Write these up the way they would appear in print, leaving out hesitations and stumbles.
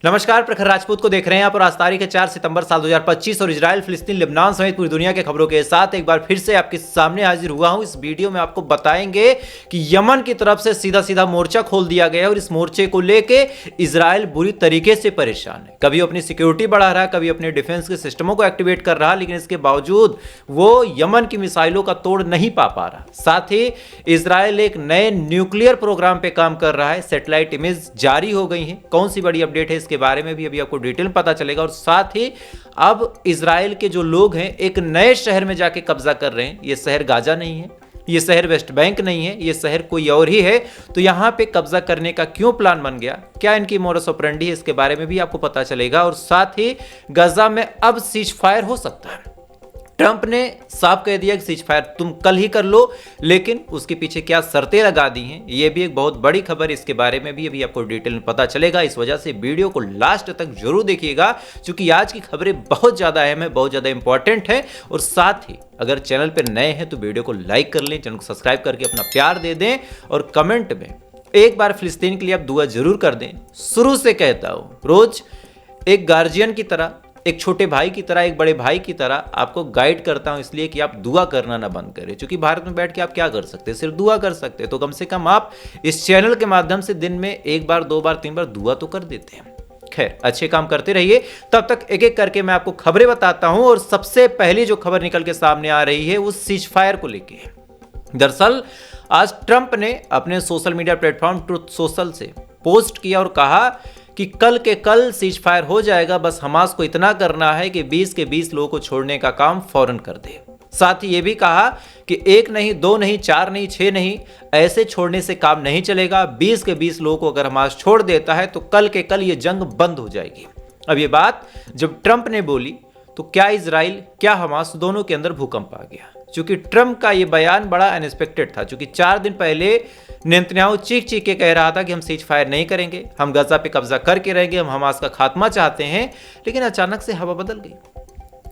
नमस्कार, प्रखर राजपूत को देख रहे हैं आप और आज तारीख है 4 सितंबर साल 2025 और इजराइल, फिलिस्तीन, लेबनान समेत पूरी दुनिया के खबरों के साथ एक बार फिर से आपके सामने हाजिर हुआ हूं। इस वीडियो में आपको बताएंगे कि यमन की तरफ से सीधा सीधा मोर्चा खोल दिया गया और इस मोर्चे को लेके इजराइल बुरी तरीके से परेशान है। कभी अपनी सिक्योरिटी बढ़ा रहा है, कभी अपने डिफेंस के सिस्टमों को एक्टिवेट कर रहा है, लेकिन इसके बावजूद वो यमन की मिसाइलों का तोड़ नहीं पा रहा। साथ ही इजराइल एक नए न्यूक्लियर प्रोग्राम पे काम कर रहा है। सैटेलाइट इमेज जारी हो गई है। कौन सी बड़ी अपडेट है इसके बारे में भी अभी आपको डिटेल पता चलेगा। और साथ ही अब इजराइल के जो लोग हैं एक नए शहर में जाके कब्जा कर रहे हैं। ये शहर गाजा नहीं है, ये शहर वेस्ट बैंक नहीं है, ये शहर कोई और ही है। तो यहां पे कब्जा करने का क्यों प्लान बन गया, क्या इनकी मोडस ऑपरेंडी है, इसके बारे में भी आपको पता चलेगा। और साथ ही गाजा में अब सीज फायर हो सकता है। ट्रंप ने साफ कह दिया कि सीज फायर तुम कल ही कर लो, लेकिन उसके पीछे क्या शर्तें लगा दी हैं, ये भी एक बहुत बड़ी खबर। इसके बारे में भी अभी आपको डिटेल में पता चलेगा। इस वजह से वीडियो को लास्ट तक जरूर देखिएगा, क्योंकि आज की खबरें बहुत ज़्यादा अहम है, बहुत ज़्यादा इंपॉर्टेंट है। और साथ ही अगर चैनल पर नए हैं तो वीडियो को लाइक कर लें, चैनल को सब्सक्राइब करके अपना प्यार दे दें और कमेंट में एक बार फिलिस्तीन के लिए आप दुआ जरूर कर दें। शुरू से कहता हूँ, रोज एक गार्जियन की तरह, एक छोटे भाई की तरह, एक बड़े भाई की तरह आपको गाइड करता हूं, इसलिए कि आप दुआ करना ना बंद करें। क्योंकि भारत में बैठ के आप क्या कर सकते हैं, सिर्फ दुआ कर सकते हैं। तो कम से कम आप इस चैनल के माध्यम से दिन में एक बार, दो बार, तीन बार दुआ तो कर देते हैं। खैर, अच्छे काम करते रहिए। तब तक एक एक करके मैं आपको खबरें बताता हूं। और सबसे पहली जो खबर निकल के सामने आ रही है वो सीज फायर को लेके है। दरअसल आज ट्रंप ने अपने social media platform truth social से पोस्ट किया और कहा कि कल के कल सीज फायर हो जाएगा, बस हमास को इतना करना है कि 20 के 20 लोगों को छोड़ने का काम फौरन कर दे। साथ ही ये भी कहा कि एक नहीं, दो नहीं, चार नहीं, 6 नहीं, ऐसे छोड़ने से काम नहीं चलेगा। 20 के 20 लोगों को अगर हमास छोड़ देता है तो कल के कल ये जंग बंद हो जाएगी। अब ये बात जब ट्रंप ने बोली तो क्या इजराइल, क्या हमास, दोनों के अंदर भूकंप आ गया। क्योंकि ट्रंप का ये बयान बड़ा अनएक्सपेक्टेड था। क्योंकि 4 दिन पहले नेतन्याहू चीख चीख के कह रहा था कि हम सीज फायर नहीं करेंगे, हम गाजा पे कब्जा करके रहेंगे, हम हमास का खात्मा चाहते हैं। लेकिन अचानक से हवा बदल गई,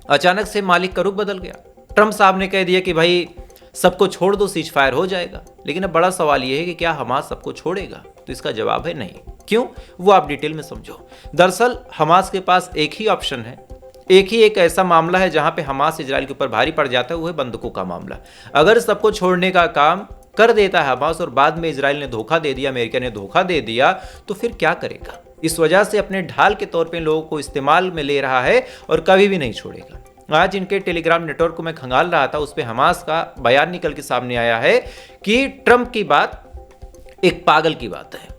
अचानक से मालिक का रुख बदल गया। ट्रंप साहब ने कह दिया कि भाई सबको छोड़ दो, सीज फायर हो जाएगा। लेकिन अब बड़ा सवाल यह है कि क्या हमास सबको छोड़ेगा? तो इसका जवाब है नहीं। क्यों, वो आप डिटेल में समझो। दरअसल हमास के पास एक ही ऑप्शन है, एक ऐसा मामला है जहां पे हमास इजराइल के ऊपर भारी पड़ जाता है, वो है बंदूकों का मामला। अगर सबको छोड़ने का काम कर देता है हमास और बाद में इजराइल ने धोखा दे दिया, अमेरिका ने धोखा दे दिया, तो फिर क्या करेगा? इस वजह से अपने ढाल के तौर पे लोगों को इस्तेमाल में ले रहा है और कभी भी नहीं छोड़ेगा। आज इनके टेलीग्राम नेटवर्क को मैं खंगाल रहा था, उस पर हमास का बयान निकल के सामने आया है कि ट्रंप की बात एक पागल की बात है।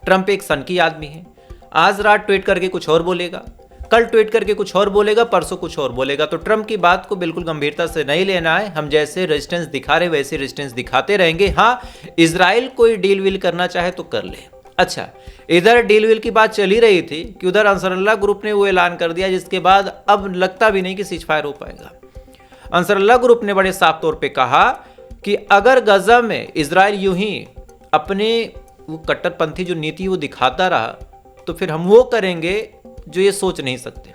ट्रंप एक सनकी आदमी है। आज रात ट्वीट करके कुछ और बोलेगा, कल ट्वीट करके कुछ और बोलेगा, परसों कुछ और बोलेगा। तो ट्रंप की बात को बिल्कुल गंभीरता से नहीं लेना है। हम जैसे रेजिस्टेंस दिखा रहे वैसे रेजिस्टेंस दिखाते रहेंगे। हाँ, इजराइल कोई डील विल करना चाहे तो कर ले। अच्छा, इधर डील विल की बात चली रही थी कि उधर अंसरुल्लाह ग्रुप ने वो ऐलान कर दिया, जिसके बाद अब लगता भी नहीं कि सीज फायर हो पाएगा। अंसरुल्लाह ग्रुप ने बड़े साफ तौर पर कहा कि अगर गजा में इजराइल यूं ही अपने वो कट्टरपंथी जो नीति वो दिखाता रहा तो फिर हम वो करेंगे जो ये सोच नहीं सकते।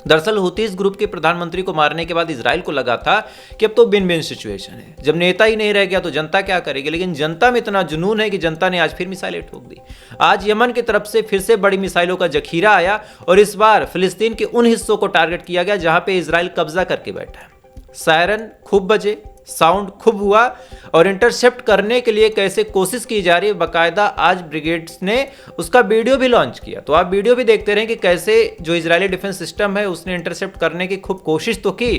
दरअसल हुतीज ग्रुप के प्रधानमंत्री को मारने के बाद इजराइल को लगा था कि अब तो बिन बिन सिचुएशन है, जब नेता ही नहीं रह गया तो जनता क्या करेगी। लेकिन जनता में इतना जुनून है कि जनता ने आज फिर मिसाइलें ठोक दी। आज यमन की तरफ से फिर से बड़ी मिसाइलों का जखीरा आया और इस बार फिलिस्तीन के उन हिस्सों को टारगेट किया गया जहां पे इजराइल कब्जा करके बैठा है। सायरन खूब बजे, साउंड खूब हुआ और इंटरसेप्ट करने के लिए कैसे कोशिश की जा रही है, बाकायदा आज ब्रिगेड्स ने उसका वीडियो भी लॉन्च किया। तो आप वीडियो भी देखते रहें कि कैसे जो इजरायली डिफेंस सिस्टम है उसने इंटरसेप्ट करने की खूब कोशिश तो की,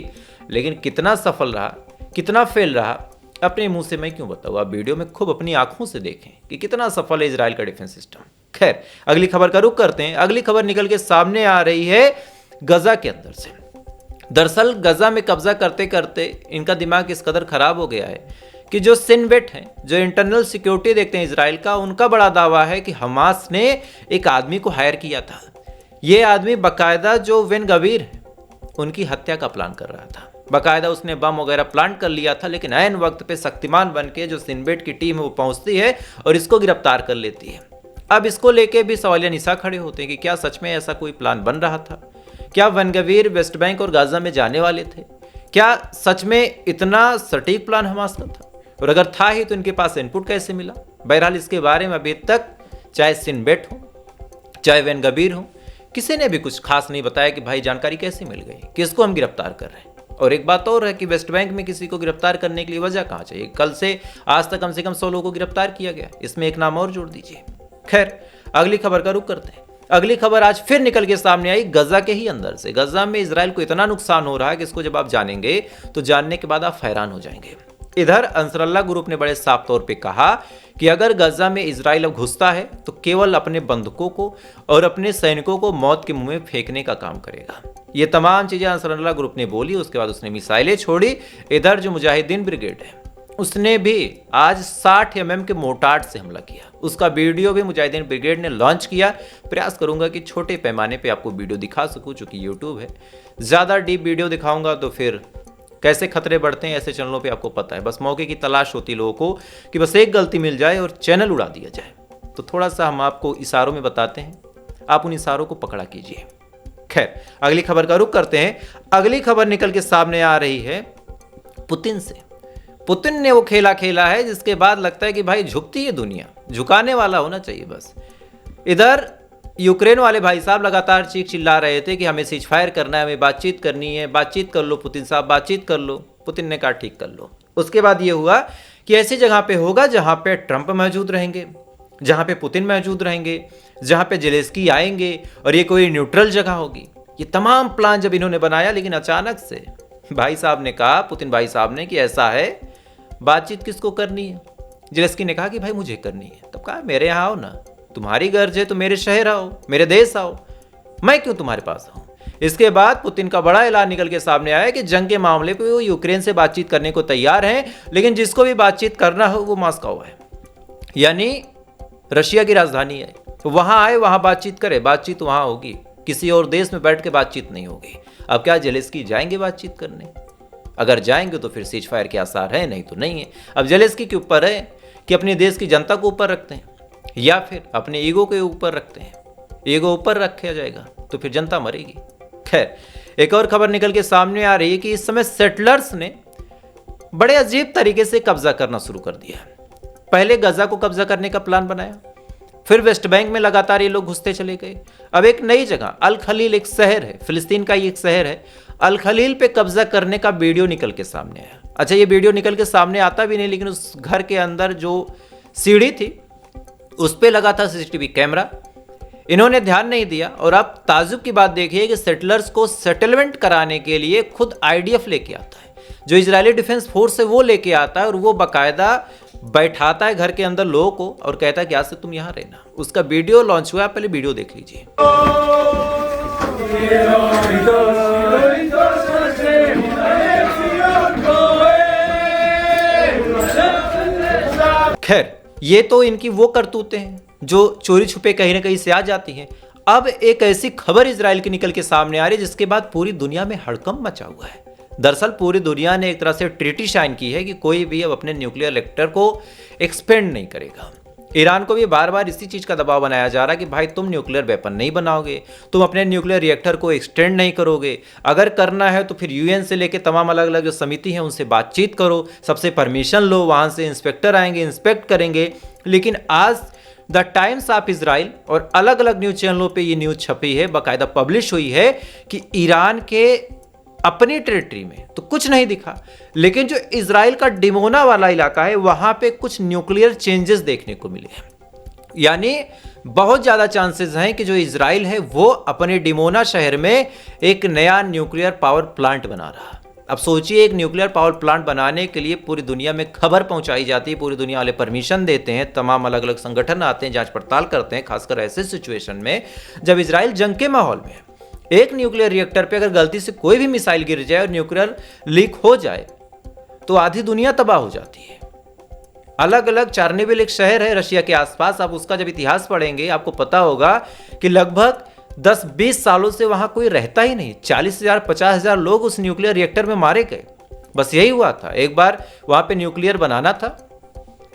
लेकिन कितना सफल रहा, कितना फेल रहा, अपने मुंह से मैं क्यों बताऊँ। आप वीडियो में खूब अपनी आंखों से देखें कि कितना सफल है इजराइल का डिफेंस सिस्टम। खैर, अगली खबर का रुख करते हैं। अगली खबर निकल के सामने आ रही है गजा के अंदर से। दरअसल गजा में कब्जा करते करते इनका दिमाग इस कदर खराब हो गया है कि जो सिनबेट हैं, जो इंटरनल सिक्योरिटी देखते हैं इजराइल का, उनका बड़ा दावा है कि हमास ने एक आदमी को हायर किया था। ये आदमी बाकायदा जो वेन गवीर है उनकी हत्या का प्लान कर रहा था। बाकायदा उसने बम वगैरह प्लांट कर लिया था, लेकिन ऐन वक्त पे शक्तिमान बन के जो सिनबेट की टीम है वो पहुंचती है और इसको गिरफ्तार कर लेती है। अब इसको लेके भी सवालिया निशा खड़े होते हैं कि क्या सच में ऐसा कोई प्लान बन रहा था? क्या वनगवीर वेस्ट बैंक और गाजा में जाने वाले थे? क्या सच में इतना सटीक प्लान हमास का था? और अगर था ही तो इनके पास इनपुट कैसे मिला? बहरहाल इसके बारे में अभी तक चाहे सिनबेट हो, चाहे वनगवीर हो, किसी ने भी कुछ खास नहीं बताया कि भाई जानकारी कैसे मिल गई, किसको हम गिरफ्तार कर रहे हैं। और एक बात और है कि वेस्ट बैंक में किसी को गिरफ्तार करने के लिए वजह कहाँ चाहिए। कल से आज तक कम से कम 100 लोगों को गिरफ्तार किया गया, इसमें एक नाम और जोड़ दीजिए। खैर, अगली खबर का रुख करते हैं। अगली खबर आज फिर निकल के सामने आई गजा के ही अंदर से। गजा में इजराइल को इतना नुकसान हो रहा है कि इसको जब आप जानेंगे तो जानने के बाद आप हैरान हो जाएंगे। इधर अंसरल्लाह ग्रुप ने बड़े साफ तौर पे कहा कि अगर गजा में इजराइल अब घुसता है तो केवल अपने बंधुकों को और अपने सैनिकों को मौत के मुंह में फेंकने का काम करेगा। ये तमाम चीजें अंसरल्लाह ग्रुप ने बोली। उसके बाद उसने मिसाइलें छोड़ी। इधर जो मुजाहिदीन ब्रिगेड है उसने भी आज 60 mm के मोर्टार से हमला किया। उसका वीडियो भी मुजाहिदीन ब्रिगेड ने लॉन्च किया। प्रयास करूंगा कि छोटे पैमाने पे आपको वीडियो दिखा सकूं, चूंकि यूट्यूब है। ज़्यादा डीप वीडियो दिखाऊंगा तो फिर कैसे खतरे बढ़ते हैं ऐसे चैनलों पे आपको पता है। बस मौके की तलाश होती लोगों को कि बस एक गलती मिल जाए और चैनल उड़ा दिया जाए। तो थोड़ा सा हम आपको इशारों में बताते हैं, आप उन इशारों को पकड़ा कीजिए। खैर, अगली खबर का रुख करते हैं। अगली खबर निकल के सामने आ रही है पुतिन से। पुतिन ने वो खेला खेला है जिसके बाद लगता है कि भाई झुकती है दुनिया, झुकाने वाला होना चाहिए बस। इधर यूक्रेन वाले भाई साहब लगातार चीख चिल्ला रहे थे कि हमें सीज फायर करना है, हमें बातचीत करनी है, बातचीत कर लो पुतिन साहब, बातचीत कर लो। पुतिन ने कहा ठीक कर लो। उसके बाद ये हुआ कि ऐसी जगह पे होगा जहां पे ट्रंप मौजूद रहेंगे, जहां पे पुतिन मौजूद रहेंगे, जहां पे जेलेंस्की आएंगे और ये कोई न्यूट्रल जगह होगी। ये तमाम प्लान जब इन्होंने बनाया, लेकिन अचानक से भाई साहब ने कहा, पुतिन भाई साहब ने, कि ऐसा है, बातचीत किसको करनी है। जेलेंस्की ने कहा कि भाई मुझे करनी है। तब कहा मेरे यहाँ आओ ना, तुम्हारी गर्ज है तो मेरे शहर आओ, मेरे देश आओ, मैं क्यों तुम्हारे पास आऊं। इसके बाद पुतिन का बड़ा ऐलान निकल के सामने आया कि जंग के मामले पे वो यूक्रेन से बातचीत करने को तैयार हैं, लेकिन जिसको भी बातचीत करना हो वो मॉस्को है, यानी रशिया की राजधानी है, तो वहां आए, वहां बातचीत करे। बातचीत वहां होगी, किसी और देश में बैठ के बातचीत नहीं होगी। अब क्या जेलेंस्की जाएंगे बातचीत करने? अगर जाएंगे तो फिर सीज फायर के आसार है, नहीं तो नहीं है। अब जेलेंस्की के ऊपर है कि अपने देश की जनता को ऊपर रखते हैं या फिर अपने ईगो के ऊपर रखते हैं। ईगो ऊपर रखा जाएगा तो फिर जनता मरेगी। खैर, एक और खबर निकल के सामने आ रही है कि इस समय सेटलर्स ने बड़े अजीब तरीके से कब्जा करना शुरू कर दिया है। पहले गजा को कब्जा करने का प्लान बनाया, फिर वेस्ट बैंक में लगातार ये लोग घुसते चले गए। अब एक नई जगह अल खलील, एक शहर है, फिलिस्तीन का ही एक शहर है, अल खलील पे कब्जा करने का वीडियो निकल के सामने आया। अच्छा, ये वीडियो निकल के सामने आता भी नहीं, लेकिन उस घर के अंदर जो सीढ़ी थी उस पे लगा था सीसीटीवी कैमरा। इन्होंने ध्यान नहीं दिया। और अब ताजुब की बात देखिए कि सेटलर्स को सेटलमेंट कराने के लिए खुद आईडीएफ लेके आता है, जो इजरायली डिफेंस फोर्स है वो लेके आता है, और वो बाकायदा बैठाता है घर के अंदर लोगों को और कहता है कि आज से तुम यहां रहना। उसका वीडियो लॉन्च हुआ, आप पहले वीडियो देख लीजिए। खैर, ये तो इनकी वो करतूतें हैं जो चोरी छुपे कहीं ना कहीं से आ जाती हैं। अब एक ऐसी खबर इजराइल की निकल के सामने आ रही है जिसके बाद पूरी दुनिया में हड़कंप मचा हुआ है। दरअसल पूरी दुनिया ने एक तरह से ट्रीटी साइन की है कि कोई भी अब अपने न्यूक्लियर रिएक्टर को एक्सपेंड नहीं करेगा। ईरान को भी बार बार इसी चीज का दबाव बनाया जा रहा है कि भाई तुम न्यूक्लियर वेपन नहीं बनाओगे, तुम अपने न्यूक्लियर रिएक्टर को एक्सटेंड नहीं करोगे। अगर करना है तो फिर यूएन से लेके तमाम अलग अलग जो समिति है उनसे बातचीत करो, सबसे परमिशन लो, वहां से इंस्पेक्टर आएंगे, इंस्पेक्ट करेंगे। लेकिन आज द टाइम्स ऑफ इजराइल और अलग अलग न्यूज चैनलों पे ये न्यूज छपी है, बाकायदा पब्लिश हुई है कि ईरान के अपनी टेरिटरी में तो कुछ नहीं दिखा, लेकिन जो इजराइल का डिमोना वाला इलाका है वहां पे कुछ न्यूक्लियर चेंजेस देखने को मिले हैं। यानी बहुत ज्यादा चांसेस हैं कि जो इजराइल है वो अपने डिमोना शहर में एक नया न्यूक्लियर पावर प्लांट बना रहा। अब सोचिए, एक न्यूक्लियर पावर प्लांट बनाने के लिए पूरी दुनिया में खबर पहुंचाई जाती है, पूरी दुनिया वाले परमिशन देते हैं, तमाम अलग अलग संगठन आते हैं, जांच पड़ताल करते हैं। खासकर ऐसे सिचुएशन में जब इजराइल जंग के माहौल में, एक न्यूक्लियर रिएक्टर पे अगर गलती से कोई भी मिसाइल गिर जाए और न्यूक्लियर लीक हो जाए तो आधी दुनिया तबाह हो जाती है। अलग अलग चार्निविल एक शहर है रशिया के आसपास, आप उसका जब इतिहास पढ़ेंगे आपको पता होगा कि लगभग 10-20 सालों से वहां कोई रहता ही नहीं। 40,000 50,000 लोग उस न्यूक्लियर रिएक्टर में मारे गए। बस यही हुआ था, एक बार वहां पे न्यूक्लियर बनाना था,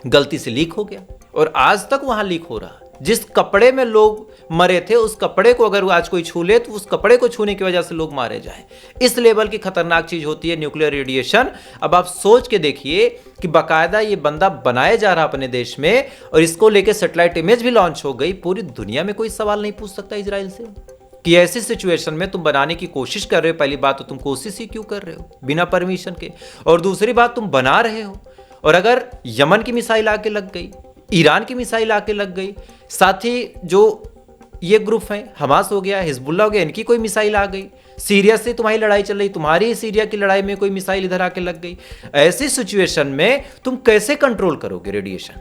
गलती से लीक हो गया और आज तक वहां लीक हो रहा। जिस कपड़े में लोग मरे थे उस कपड़े को अगर आज कोई छू ले तो उस कपड़े को छूने की वजह से लोग मारे जाएं। इस लेवल की खतरनाक चीज होती है न्यूक्लियर रेडिएशन। अब आप सोच के देखिए कि बाकायदा ये बंदा बनाया जा रहा अपने देश में और इसको लेके सैटेलाइट इमेज भी लॉन्च हो गई। पूरी दुनिया में कोई सवाल नहीं पूछ सकता इजराइल से। कि ऐसी सिचुएशन में तुम बनाने की कोशिश कर रहे हो। पहली बात तो तुम कोशिश ही क्यों कर रहे हो बिना परमिशन के, और दूसरी बात तुम बना रहे हो, और अगर यमन की मिसाइल आके लग गई, ईरान की मिसाइल आके लग गई, साथ ही जो ये ग्रुप हैं, हमास हो गया, हिजबुल्ला हो गया, इनकी कोई मिसाइल आ गई, सीरिया से तुम्हारी लड़ाई चल रही, तुम्हारी सीरिया की लड़ाई में कोई मिसाइल इधर आके लग गई, ऐसी सिचुएशन में तुम कैसे कंट्रोल करोगे रेडिएशन?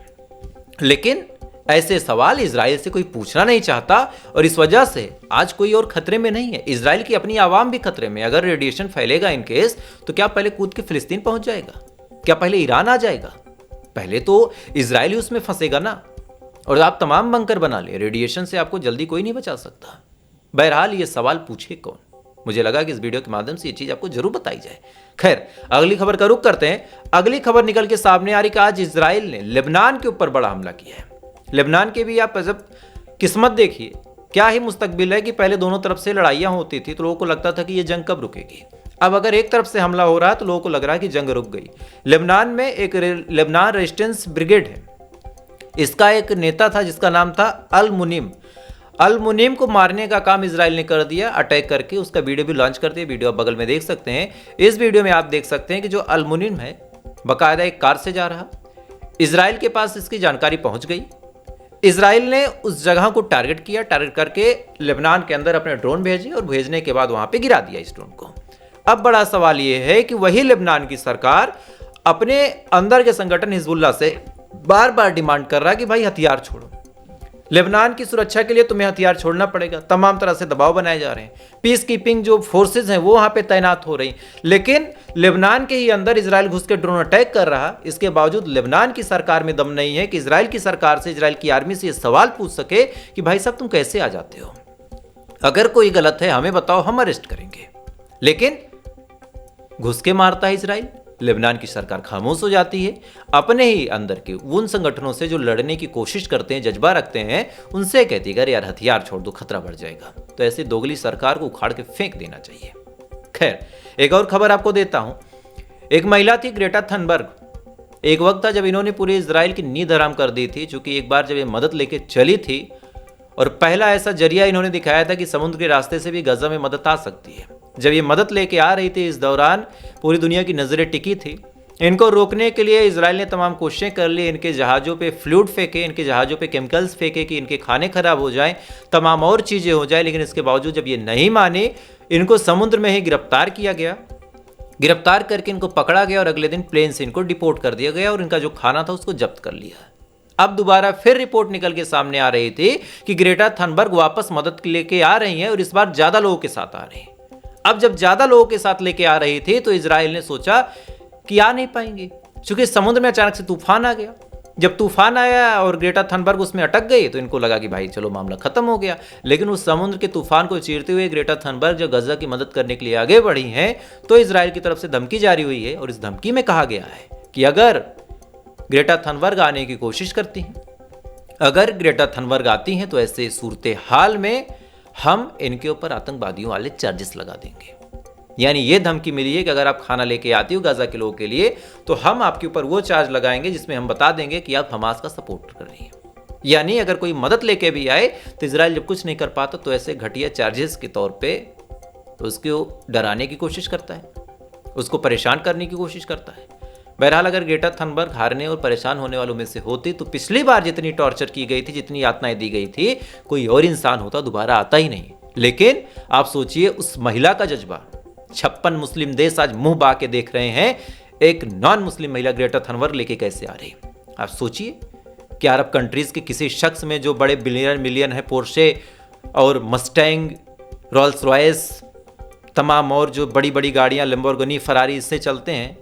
लेकिन ऐसे सवाल इजराइल से कोई पूछना नहीं चाहता, और इस वजह से आज कोई और खतरे में नहीं है। इजराइल की अपनी आवाम भी खतरे में। अगर रेडिएशन फैलेगा इन केस, तो क्या पहले कूद के फिलिस्तीन पहुंच जाएगा? क्या पहले ईरान आ जाएगा? पहले तो इजराइल ही उसमें फंसेगा ना। और आप तमाम बंकर बना ले, रेडिएशन से आपको जल्दी कोई नहीं बचा सकता। बहरहाल ये सवाल पूछे कौन? मुझे लगा कि इस वीडियो के माध्यम से ये चीज आपको जरूर बताई जाए। खैर, अगली खबर का रुख करते हैं। अगली खबर निकल के सामने आ रही कि आज इजराइल ने लेबनान के ऊपर बड़ा हमला किया है। लेबनान के भी आप जब किस्मत देखिए, क्या ही मुस्तकबिल है कि पहले दोनों तरफ से लड़ाइयां होती थी तो लोगों को लगता था कि ये जंग कब रुकेगी। अब अगर एक तरफ से हमला हो रहा है तो लोगों को लग रहा है कि जंग रुक गई। लेबनान में एक लेबनान रेजिस्टेंस ब्रिगेड है, इसका एक नेता था जिसका नाम था अल मुनीम। अल मुनीम को मारने का काम इजराइल ने कर दिया, अटैक करके उसका वीडियो भी लॉन्च कर दिया। वीडियो आप बगल में देख सकते हैं। इस वीडियो में आप देख सकते हैं कि जो अल मुनीम है बाकायदा एक कार से जा रहा, इजराइल के पास इसकी जानकारी पहुंच गई। इजराइल ने उस जगह को टारगेट किया, टारगेट करके लेबनान के अंदर अपने ड्रोन भेजे, और भेजने के बाद वहां पे गिरा दिया इस ड्रोन को। अब बड़ा सवाल यह है कि वही लेबनान की सरकार अपने अंदर के संगठन हिजबुल्ला से बार बार डिमांड कर रहा है कि भाई हथियार छोड़ो, लेबनान की सुरक्षा के लिए तुम्हें हथियार छोड़ना पड़ेगा। तमाम तरह से दबाव बनाए जा रहे हैं। पीस कीपिंग जो फोर्सेज हैं वो वहां पे तैनात हो रही, लेकिन लेबनान के ही अंदर इजराइल घुस के ड्रोन अटैक कर रहा। इसके बावजूद लेबनान की सरकार में दम नहीं है कि इजराइल की सरकार से, इजराइल की आर्मी से ये सवाल पूछ सके कि भाई साहब तुम कैसे आ जाते हो, अगर कोई गलत है हमें बताओ, हम अरेस्ट करेंगे। लेकिन घुस के मारता है इजराइल। लेबनान की सरकार खामोश हो जाती है। अपने ही अंदर के उन संगठनों से जो लड़ने की कोशिश करते हैं, जज्बा रखते हैं, उनसे कहती है यार हथियार छोड़ दो, खतरा बढ़ जाएगा। तो ऐसी दोगली सरकार को उखाड़ के फेंक देना चाहिए। खैर, एक और खबर आपको देता हूं। एक महिला थी ग्रेटा थनबर्ग। एक वक्त था जब इन्होंने पूरे इजराइल की नींद हराम कर दी थी, चूंकि एक बार जब ये मदद लेके चली थी, और पहला ऐसा जरिया इन्होंने दिखाया था कि समुद्र के रास्ते से भी गजा में मदद आ सकती है। जब ये मदद लेके आ रही थी, इस दौरान पूरी दुनिया की नजरें टिकी थी। इनको रोकने के लिए इजराइल ने तमाम कोशिशें कर ली। इनके जहाज़ों पे फ्लूइड फेंके, इनके जहाज़ों पे केमिकल्स फेंके कि इनके खाने खराब हो जाएं, तमाम और चीज़ें हो जाए। लेकिन इसके बावजूद जब ये नहीं माने, इनको समुद्र में ही गिरफ्तार किया गया। गिरफ्तार करके इनको पकड़ा गया और अगले दिन प्लेन से इनको डिपोर्ट कर दिया गया और इनका जो खाना था उसको जब्त कर लिया। अब दोबारा फिर रिपोर्ट निकल के सामने आ रही थी कि ग्रेटा थनबर्ग वापस मदद लेके आ रही हैं और इस बार ज्यादा लोगों के साथ आ रही हैं। अब जब ज्यादा लोगों के साथ लेके आ रही थी तो इजराइल ने सोचा कि आ नहीं पाएंगे, क्योंकि समुद्र में अचानक से तूफान आ गया। जब तूफान आया और ग्रेटा थनबर्ग उसमें अटक गई तो इनको लगा कि भाई चलो मामला खत्म हो गया। लेकिन उस समुद्र के तूफान को चीरते हुए ग्रेटा थनबर्ग जब गजा की मदद करने के लिए आगे बढ़ी हैं तो इजराइल की तरफ से धमकी जारी हुई है और इस धमकी में कहा गया है कि अगर ग्रेटा थनबर्ग आने की कोशिश करती हैं, अगर ग्रेटा थनबर्ग आती हैं तो ऐसे सूरत हाल में हम इनके ऊपर आतंकवादियों वाले चार्जेस लगा देंगे। यानी ये धमकी मिली है कि अगर आप खाना लेके आती हो गाजा के लोगों के लिए तो हम आपके ऊपर वो चार्ज लगाएंगे जिसमें हम बता देंगे कि आप हमास का सपोर्ट कर रही हैं। यानी अगर कोई मदद लेके भी आए तो इजराइल जब कुछ नहीं कर पाता तो ऐसे घटिया चार्जेस के तौर पे उसको डराने की कोशिश करता है, उसको परेशान करने की कोशिश करता है। बहरहाल अगर ग्रेटा थनबर्ग हारने और परेशान होने वालों में से होती तो पिछली बार जितनी टॉर्चर की गई थी, जितनी यातनाएं दी गई थी, कोई और इंसान होता दोबारा आता ही नहीं। लेकिन आप सोचिए उस महिला का जज्बा, 56 मुस्लिम देश आज मुंह बा के देख रहे हैं, एक नॉन मुस्लिम महिला ग्रेटा थनबर्ग लेके कैसे आ रही। आप सोचिए कि अरब कंट्रीज के किसी शख्स में जो बड़े मिलियन है, पोर्शे और मस्टैंग, रोल्स रॉयस, तमाम और जो बड़ी बड़ी गाड़ियां लैम्बोर्गिनी, फरारी इससे चलते हैं,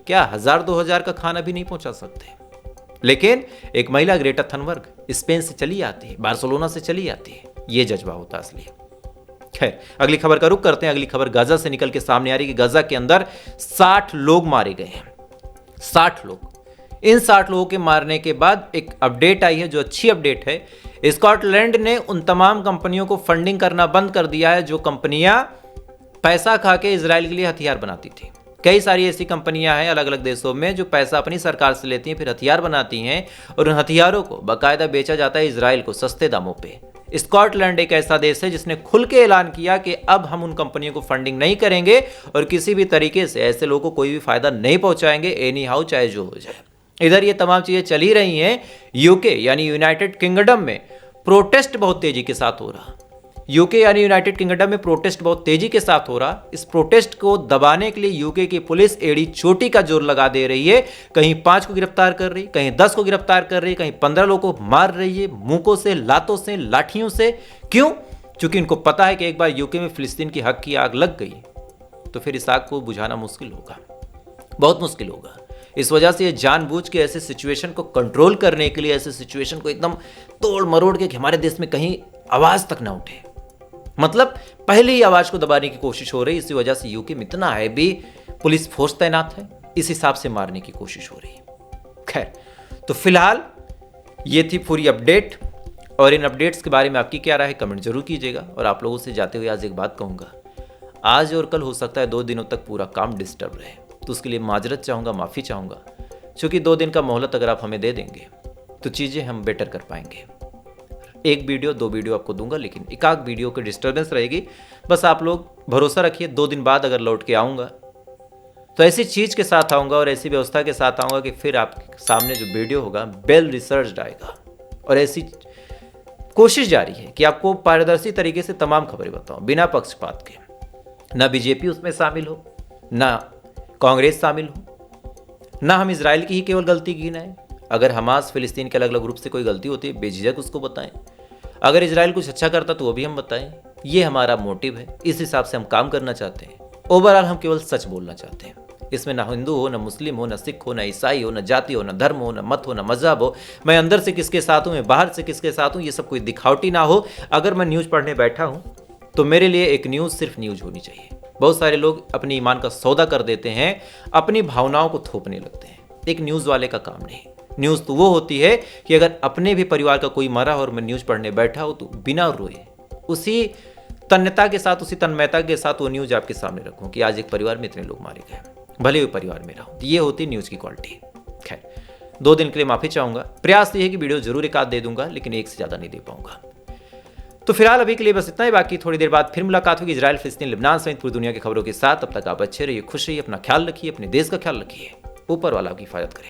क्या 1000-2000 का खाना भी नहीं पहुंचा सकते। लेकिन एक महिला ग्रेटा थनबर्ग स्पेन से चली आती है, बार्सिलोना से चली आती है, ये जज्बा होता असली। खैर, अगली खबर का रुख करते हैं। अगली खबर गाजा से निकल के सामने आ रही है कि गाजा के अंदर 60 लोग मारे गए हैं। 60 लोग। इन 60 लोगों के मारने के बाद एक अपडेट आई है जो अच्छी अपडेट है। स्कॉटलैंड ने उन तमाम कंपनियों को फंडिंग करना बंद कर दिया है जो कंपनियां पैसा खा के इजराइल के लिए हथियार बनाती थी। कई सारी ऐसी कंपनियां हैं अलग अलग देशों में जो पैसा अपनी सरकार से लेती हैं, फिर हथियार बनाती हैं और उन हथियारों को बाकायदा बेचा जाता है इजराइल को सस्ते दामों पे। स्कॉटलैंड एक ऐसा देश है जिसने खुल के ऐलान किया कि अब हम उन कंपनियों को फंडिंग नहीं करेंगे और किसी भी तरीके से ऐसे लोगों को कोई भी फायदा नहीं पहुंचाएंगे, एनी हाउ, चाहे जो हो जाए। इधर ये तमाम चीजें चली रही हैं। यूके यानी यूनाइटेड किंगडम में प्रोटेस्ट बहुत तेजी के साथ हो रहा। यूके यानी यूनाइटेड किंगडम में प्रोटेस्ट बहुत तेजी के साथ हो रहा। इस प्रोटेस्ट को दबाने के लिए यूके की पुलिस एड़ी चोटी का जोर लगा दे रही है। कहीं 5 को गिरफ्तार कर रही, कहीं 10 को गिरफ्तार कर रही, कहीं 15 लोगों को मार रही है, मुंकों से, लातों से, लाठियों से। क्यों? क्योंकि इनको पता है कि एक बार यूके में फिलिस्तीन की हक की आग लग गई तो फिर इस आग को बुझाना मुश्किल होगा, बहुत मुश्किल होगा। इस वजह से ये जानबूझ के ऐसे सिचुएशन को कंट्रोल करने के लिए, ऐसे सिचुएशन को एकदम तोड़ मरोड़ के कि हमारे देश में कहीं आवाज तक ना उठे, मतलब पहले ही आवाज को दबाने की कोशिश हो रही। इसी वजह से यूके में इतना हैवी पुलिस फोर्स तैनात है, इस हिसाब से मारने की कोशिश हो रही है। खैर, तो फिलहाल ये थी पूरी अपडेट, और इन अपडेट्स के बारे में आपकी क्या राय है कमेंट जरूर कीजिएगा। और आप लोगों से जाते हुए आज एक बात कहूँगा, आज और कल हो सकता है 2 दिनों तक पूरा काम डिस्टर्ब रहे, तो उसके लिए माजरत चाहूँगा, माफ़ी चाहूँगा, क्योंकि 2 दिन का मोहलत अगर आप हमें दे देंगे तो चीज़ें हम बेटर कर पाएंगे। 1 वीडियो 2 वीडियो आपको दूंगा, लेकिन एक आध वीडियो की डिस्टर्बेंस रहेगी। बस आप लोग भरोसा रखिए, 2 दिन बाद अगर लौट के आऊँगा तो ऐसी चीज़ के साथ आऊँगा और ऐसी व्यवस्था के साथ आऊँगा कि फिर आपके सामने जो वीडियो होगा वेल रिसर्च्ड आएगा। और ऐसी कोशिश जारी है कि आपको पारदर्शी तरीके से तमाम खबरें बताऊँ, बिना पक्षपात के। ना बीजेपी उसमें शामिल हो, ना कांग्रेस शामिल हो, ना हम इजराइल की ही केवल गलती गिनाएं। अगर हमास फिलिस्तीन के अलग अलग ग्रुप से कोई गलती होती है, बेझिझक उसको बताएं। अगर इजराइल कुछ अच्छा करता तो वो भी हम बताएं। ये हमारा मोटिव है, इस हिसाब से हम काम करना चाहते हैं। ओवरऑल हम केवल सच बोलना चाहते हैं। इसमें ना हिंदू हो, ना मुस्लिम हो, ना सिख हो, ना ईसाई हो, ना जाति हो, ना धर्म हो, ना मत हो, ना मजहब हो, मैं अंदर से किसके साथ हूँ, मैं बाहर से किसके साथ हूँ, ये सब कोई दिखावटी ना हो। अगर मैं न्यूज़ पढ़ने बैठा हूँ तो मेरे लिए एक न्यूज़ सिर्फ न्यूज़ होनी चाहिए। बहुत सारे लोग अपनी ईमान का सौदा कर देते हैं, अपनी भावनाओं को थोपने लगते हैं। एक न्यूज़ वाले का काम नहीं। न्यूज़ तो वो होती है कि अगर अपने भी परिवार का कोई मरा और मैं न्यूज़ पढ़ने बैठा हो तो बिना रोए, उसी तन्यता के साथ, उसी तन्मयता के साथ वो न्यूज़ आपके सामने रखूं कि आज एक परिवार में इतने लोग मारे गए, भले ही परिवार मेरा हो। ये होती न्यूज़ की क्वालिटी। खैर, 2 दिन के लिए माफ़ी चाहूँगा। प्रयास ये है कि वीडियो जरूर एक आध दे दूंगा, लेकिन एक से ज़्यादा नहीं दे पाऊंगा। तो फिलहाल अभी के लिए बस इतना ही। बाकी थोड़ी देर बाद फिर मुलाकात होगी इजराइल, फिलिस्तीन, लेबनान सहित पूरी दुनिया की खबरों के साथ। तब तक आप अच्छे रहिए, खुश रहिए, अपना ख्याल रखिए, अपने देश का ख्याल रखिए। ऊपर वाला आपकी हिफाजत करे।